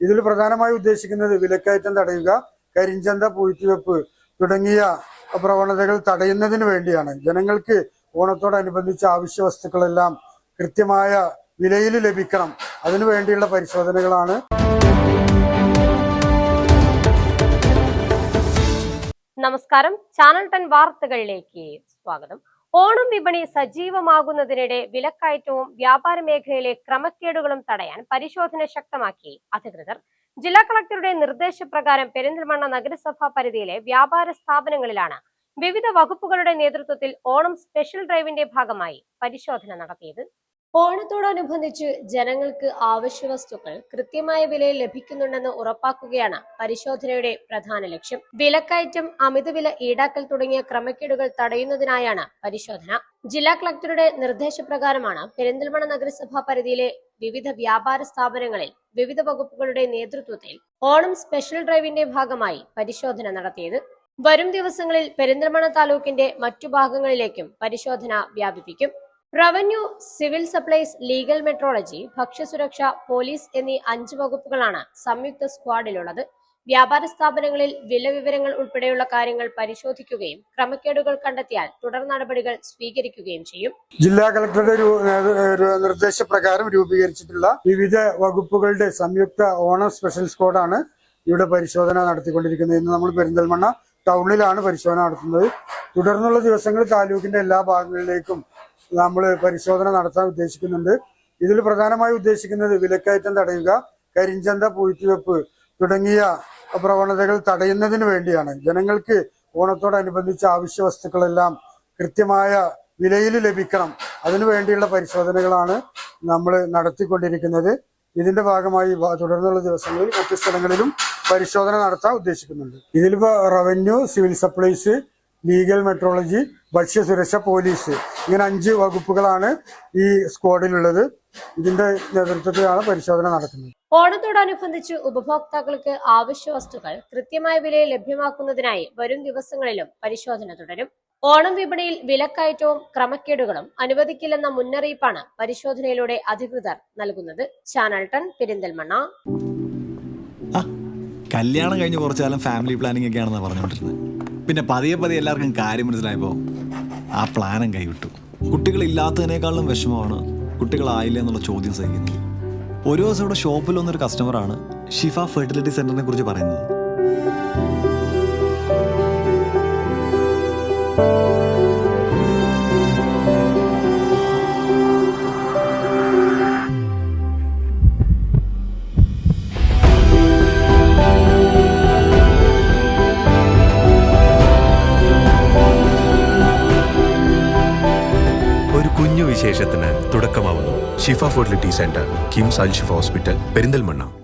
ഇതിൽ പ്രധാനമായി ഉദ്ദേശിക്കുന്നത് വിലക്കയറ്റം തടയുക, കരിഞ്ചന്ത പൂഴ്ത്തിവെപ്പ് തുടങ്ങിയ പ്രവണതകൾ തടയുന്നതിന് വേണ്ടിയാണ്. ജനങ്ങൾക്ക് ഓണത്തോടനുബന്ധിച്ച് ആവശ്യ വസ്തുക്കളെല്ലാം കൃത്യമായ വിലയിൽ ലഭിക്കണം, അതിനു വേണ്ടിയുള്ള പരിശോധനകളാണ്. നമസ്കാരം, ചാനൽ 10 വാർത്തകളിലേക്ക് സ്വാഗതം. ഓണം വിപണി സജീവമാകുന്നതിനിടെ വിലക്കയറ്റവും വ്യാപാര മേഖലയിലെ ക്രമക്കേടുകളും തടയാൻ പരിശോധന ശക്തമാക്കി അധികൃതർ. ജില്ലാ കളക്ടറുടെ നിർദ്ദേശപ്രകാരം പെരിന്തൽമണ്ണ നഗരസഭാ പരിധിയിലെ വ്യാപാര സ്ഥാപനങ്ങളിലാണ് വിവിധ വകുപ്പുകളുടെ നേതൃത്വത്തിൽ ഓണം സ്പെഷ്യൽ ഡ്രൈവിന്റെ ഭാഗമായി പരിശോധന നടത്തിയത്. ഓണത്തോടനുബന്ധിച്ച് ജനങ്ങൾക്ക് ആവശ്യ വസ്തുക്കൾ കൃത്യമായ വിലയിൽ ലഭിക്കുന്നുണ്ടെന്ന് ഉറപ്പാക്കുകയാണ് പരിശോധനയുടെ പ്രധാന ലക്ഷ്യം. വിലക്കയറ്റം, അമിതവില ഈടാക്കൽ തുടങ്ങിയ ക്രമക്കേടുകൾ തടയുന്നതിനായാണ് പരിശോധന. ജില്ലാ കളക്ടറുടെ നിർദ്ദേശപ്രകാരമാണ് പെരിന്തൽമണ്ണ നഗരസഭാ പരിധിയിലെ വിവിധ വ്യാപാര സ്ഥാപനങ്ങളിൽ വിവിധ വകുപ്പുകളുടെ നേതൃത്വത്തിൽ ഓണം സ്പെഷ്യൽ ഡ്രൈവിന്റെ ഭാഗമായി പരിശോധന നടത്തിയത്. വരും ദിവസങ്ങളിൽ പെരിന്തൽമണ്ണ താലൂക്കിന്റെ മറ്റു ഭാഗങ്ങളിലേക്കും പരിശോധന വ്യാപിപ്പിക്കും. Revenue, civil supplies, legal metrology, ഭക്ഷ്യസുരക്ഷ, പോലീസ് എന്നീ 5 വകുപ്പുകളാണ് സംയുക്ത സ്ക്വാഡിലുള്ളത്. വ്യാപാര സ്ഥാപനങ്ങളിൽ വില വിവരങ്ങൾ ഉൾപ്പെടെയുള്ള കാര്യങ്ങൾ പരിശോധിക്കുകയും ക്രമക്കേടുകൾ കണ്ടെത്തിയാൽ തുടർ നടപടികൾ സ്വീകരിക്കുകയും ചെയ്യും. ജില്ലാ കളക്ടറുടെ നിർദ്ദേശപ്രകാരം രൂപീകരിച്ചിട്ടുള്ള വിവിധ വകുപ്പുകളുടെ സംയുക്ത ഓണം സ്പെഷ്യൽ സ്ക്വാഡാണ് ഇവിടെ പരിശോധന നടത്തിക്കൊണ്ടിരിക്കുന്നത്. ഇന്ന് നമ്മൾ പെരിന്തൽമണ്ണ ടൗണിലാണ് പരിശോധന നടത്തുന്നത്. തുടർന്നുള്ള ദിവസങ്ങളിൽ താലൂക്കിന്റെ എല്ലാ ഭാഗങ്ങളിലേക്കും നമ്മൾ പരിശോധന നടത്താൻ ഉദ്ദേശിക്കുന്നുണ്ട്. ഇതിൽ പ്രധാനമായി ഉദ്ദേശിക്കുന്നത് വിലക്കയറ്റം തടയുക, കരിഞ്ചന്ത പൂഴ്ത്തിവെപ്പ് തുടങ്ങിയ പ്രവണതകൾ തടയുന്നതിന് വേണ്ടിയാണ്. ജനങ്ങൾക്ക് ഓണത്തോടനുബന്ധിച്ച് ആവശ്യ വസ്തുക്കളെല്ലാം കൃത്യമായ വിലയിൽ ലഭിക്കണം, അതിനു വേണ്ടിയുള്ള പരിശോധനകളാണ് നമ്മൾ നടത്തിക്കൊണ്ടിരിക്കുന്നത്. ഇതിന്റെ ഭാഗമായി തുടർന്നുള്ള ദിവസങ്ങളിൽ മറ്റു സ്ഥലങ്ങളിലും പരിശോധന നടത്താൻ ഉദ്ദേശിക്കുന്നുണ്ട്. ഇതിലിപ്പോ revenue, civil supplies, legal metrology, ഭക്ഷ്യസുരക്ഷ, പോലീസ്, ഇങ്ങനെ 5 വകുപ്പുകളാണ് ഈ സ്ക്വാഡിലുള്ളത്. ഇതിന്റെ നേതൃത്വത്തിലാണ് പരിശോധന നടക്കുന്നത്. ഓണത്തോടനുബന്ധിച്ച് ഉപഭോക്താക്കൾക്ക് ആവശ്യ വസ്തുക്കൾ കൃത്യമായ വിലയിൽ ലഭ്യമാക്കുന്നതിനായി വരും ദിവസങ്ങളിലും പരിശോധന തുടരും. ഓണം വിപണിയിൽ വിലക്കയറ്റവും ക്രമക്കേടുകളും അനുവദിക്കില്ലെന്ന മുന്നറിയിപ്പാണ് പരിശോധനയിലൂടെ അധികൃതർ നൽകുന്നത്. ചാനൽ 10 പെരിന്തൽമണ്ണ. കല്യാണം കഴിഞ്ഞ് കുറച്ചാലും ഫാമിലി പ്ലാനിംഗ് ഒക്കെയാണെന്ന് പറഞ്ഞുകൊണ്ടിരുന്നത്. പിന്നെ പതിയെ എല്ലാവർക്കും കാര്യം മനസ്സിലായപ്പോൾ ആ പ്ലാനും കൈവിട്ടു. കുട്ടികളില്ലാത്തതിനേക്കാളും വിഷമമാണ് കുട്ടികളായില്ല എന്നുള്ള ചോദ്യം സഹിക്കുന്നത്. ഒരു ദിവസം ഇവിടെ ഷോപ്പിൽ വന്നൊരു കസ്റ്റമറാണ് ഷിഫ ഫെർട്ടിലിറ്റി സെന്ററിനെ കുറിച്ച് പറയുന്നത്. വിശേഷത്തിന് തുടക്കമാവുന്നു. ഷിഫ ഫെർട്ടിലിറ്റി സെന്റർ, കിംസ് അൽ ഷിഫ ഹോസ്പിറ്റൽ, പെരിന്തൽമണ്ണ.